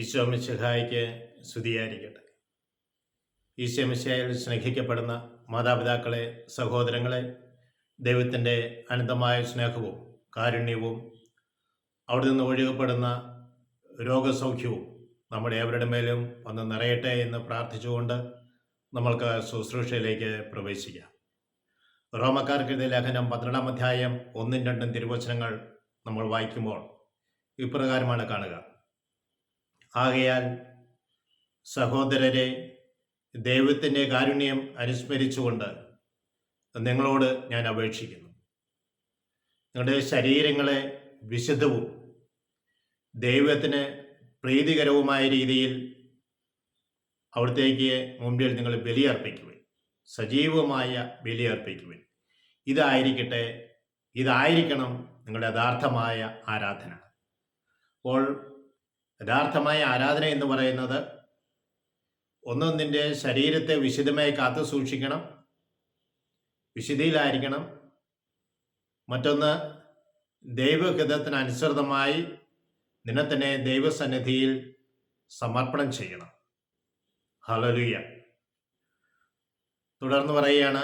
ഈശോ മിശിഹായ്ക്ക് സ്തുതിയായിരിക്കട്ടെ. ഈശോ മിശിഹായിൽ സ്നേഹിക്കപ്പെടുന്ന മാതാപിതാക്കളെ, സഹോദരങ്ങളെ, ദൈവത്തിൻ്റെ അനന്തമായ സ്നേഹവും കാരുണ്യവും അവിടെ നിന്ന് ഒഴുകപ്പെടുന്ന രോഗസൗഖ്യവും നമ്മുടെ ഏവരുടെ മേലും വന്ന് നിറയട്ടെ എന്ന് പ്രാർത്ഥിച്ചുകൊണ്ട് നമ്മൾക്ക് ശുശ്രൂഷയിലേക്ക് പ്രവേശിക്കാം. റോമക്കാർക്കെഴുതിയ ലേഖനം 12-ാം അധ്യായം 1-2 തിരുവചനങ്ങൾ നമ്മൾ വായിക്കുമ്പോൾ ഇപ്രകാരമാണ് കാണുക: ആകയാൽ സഹോദരരെ, ദൈവത്തിൻ്റെ കാരുണ്യം അനുസ്മരിച്ചുകൊണ്ട് നിങ്ങളോട് ഞാൻ അപേക്ഷിക്കുന്നു, നിങ്ങളുടെ ശരീരങ്ങളെ വിശുദ്ധവും ദൈവത്തിന് പ്രീതികരവുമായ രീതിയിൽ അവിടത്തേക്ക് മുമ്പിൽ നിങ്ങൾ ബലിയർപ്പിക്കുവിൻ, സജീവമായ ബലിയർപ്പിക്കുവിൻ. ഇതായിരിക്കണം നിങ്ങളുടെ യഥാർത്ഥമായ ആരാധന. അപ്പോൾ യഥാർത്ഥമായ ആരാധന എന്ന് പറയുന്നത് ഒന്നിൻ്റെ ശരീരത്തെ വിശുദ്ധമായി കാത്തു സൂക്ഷിക്കണം, വിശുദ്ധിയിലായിരിക്കണം. മറ്റൊന്ന്, ദൈവഹിതത്തിനനുസൃതമായി നിന്നെ തന്നെ ദൈവസന്നിധിയിൽ സമർപ്പണം ചെയ്യണം. ഹല്ലേലൂയ. തുടർന്ന് പറയുകയാണ്,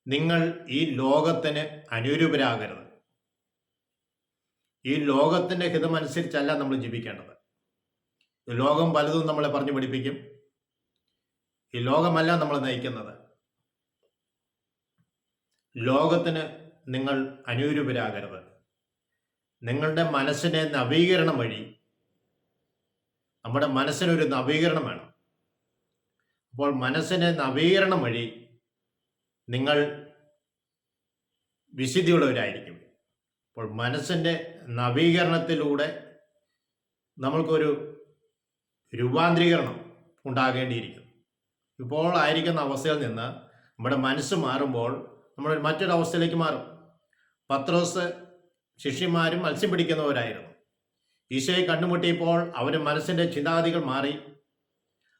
നിങ്ങൾ ഈ ലോകത്തിന് അനുരൂപരാകരുത്. ഈ ലോകത്തിൻ്റെ ഹിതമനുസരിച്ചല്ല നമ്മൾ ജീവിക്കേണ്ടത്. ഈ ലോകം പലതും നമ്മളെ പറഞ്ഞു പഠിപ്പിക്കും. ഈ ലോകമല്ല നമ്മൾ നയിക്കുന്നത്. ലോകത്തിന് നിങ്ങൾ അനുരൂപരാകരുത്. നിങ്ങളുടെ മനസ്സിനെ നവീകരണം വഴി, നമ്മുടെ മനസ്സിനൊരു നവീകരണം വേണം. അപ്പോൾ മനസ്സിനെ നവീകരണം വഴി നിങ്ങൾ വിശുദ്ധിയുള്ളവരായിരിക്കും. അപ്പോൾ മനസ്സിൻ്റെ നവീകരണത്തിലൂടെ നമ്മൾക്കൊരു രൂപാന്തരീകരണം ഉണ്ടാകേണ്ടിയിരിക്കുന്നു. ഇപ്പോൾ ആയിരിക്കുന്ന അവസ്ഥയിൽ നിന്ന് നമ്മുടെ മനസ്സ് മാറുമ്പോൾ നമ്മൾ മറ്റൊരു അവസ്ഥയിലേക്ക് മാറും. പത്രോസ് ശിഷ്യന്മാരും മത്സ്യം പിടിക്കുന്നവരായിരുന്നു. ഈശോയെ കണ്ടുമുട്ടിയപ്പോൾ അവർ മനസ്സിൻ്റെ ചിന്താഗതികൾ മാറി.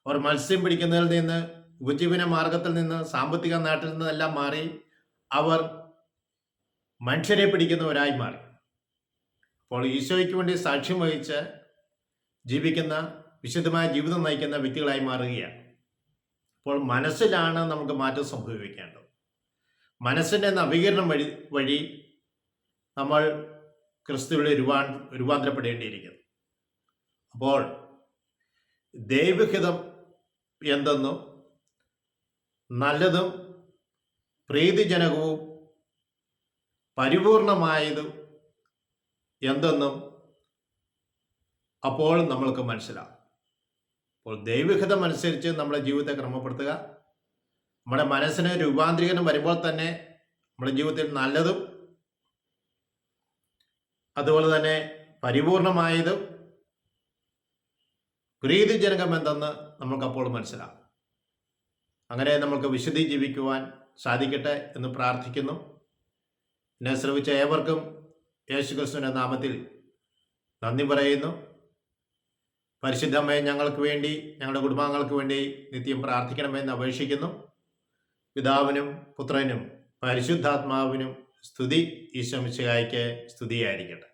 അവർ മത്സ്യം പിടിക്കുന്നതിൽ നിന്ന്, ഉപജീവന മാർഗത്തിൽ നിന്ന്, സാമ്പത്തിക നേട്ടത്തിൽ നിന്നെല്ലാം മാറി അവർ മനുഷ്യരെ പിടിക്കുന്നവരായി മാറി. അപ്പോൾ ഈശോയ്ക്ക് വേണ്ടി സാക്ഷ്യം വഹിച്ച് ജീവിക്കുന്ന, വിശുദ്ധമായ ജീവിതം നയിക്കുന്ന വ്യക്തികളായി മാറുകയാണ്. അപ്പോൾ മനസ്സിലാണ് നമുക്ക് മാറ്റം സംഭവിക്കേണ്ടത്. മനസ്സിൻ്റെ നവീകരണം വഴി നമ്മൾ ക്രിസ്തുവിൽ രൂപാന്തരപ്പെടേണ്ടിയിരിക്കുന്നു. അപ്പോൾ ദൈവഹിതം എന്തെന്നും നല്ലതും പ്രീതിജനകവും പരിപൂർണമായതും എന്തെന്നും അപ്പോൾ നമ്മൾക്ക് മനസ്സിലാവും. അപ്പോൾ ദൈവഹിതം അനുസരിച്ച് നമ്മുടെ ജീവിതത്തെ ക്രമപ്പെടുത്തുക. നമ്മുടെ മനസ്സിന് രൂപാന്തരീകരണം വരുമ്പോൾ തന്നെ നമ്മുടെ ജീവിതത്തിൽ നല്ലതും അതുപോലെ തന്നെ പരിപൂർണമായതും പ്രീതിജനകം എന്തെന്ന് നമ്മൾക്കപ്പോൾ മനസ്സിലാകും. അങ്ങനെ നമുക്ക് വിശുദ്ധി ജീവിക്കുവാൻ സാധിക്കട്ടെ എന്ന് പ്രാർത്ഥിക്കുന്നു. എന്നെ ശ്രമിച്ച ഏവർക്കും യേശുക്രിസ്തുവിൻ്റെ നാമത്തിൽ നന്ദി പറയുന്നു. പരിശുദ്ധമേ, ഞങ്ങൾക്ക് വേണ്ടി, ഞങ്ങളുടെ കുടുംബാംഗങ്ങൾക്ക് വേണ്ടി നിത്യം പ്രാർത്ഥിക്കണമെന്ന് അപേക്ഷിക്കുന്നു. പിതാവിനും പുത്രനും പരിശുദ്ധാത്മാവിനും സ്തുതി. ഈശോ മിശിഹായ്ക്ക് സ്തുതിയായിരിക്കട്ടെ.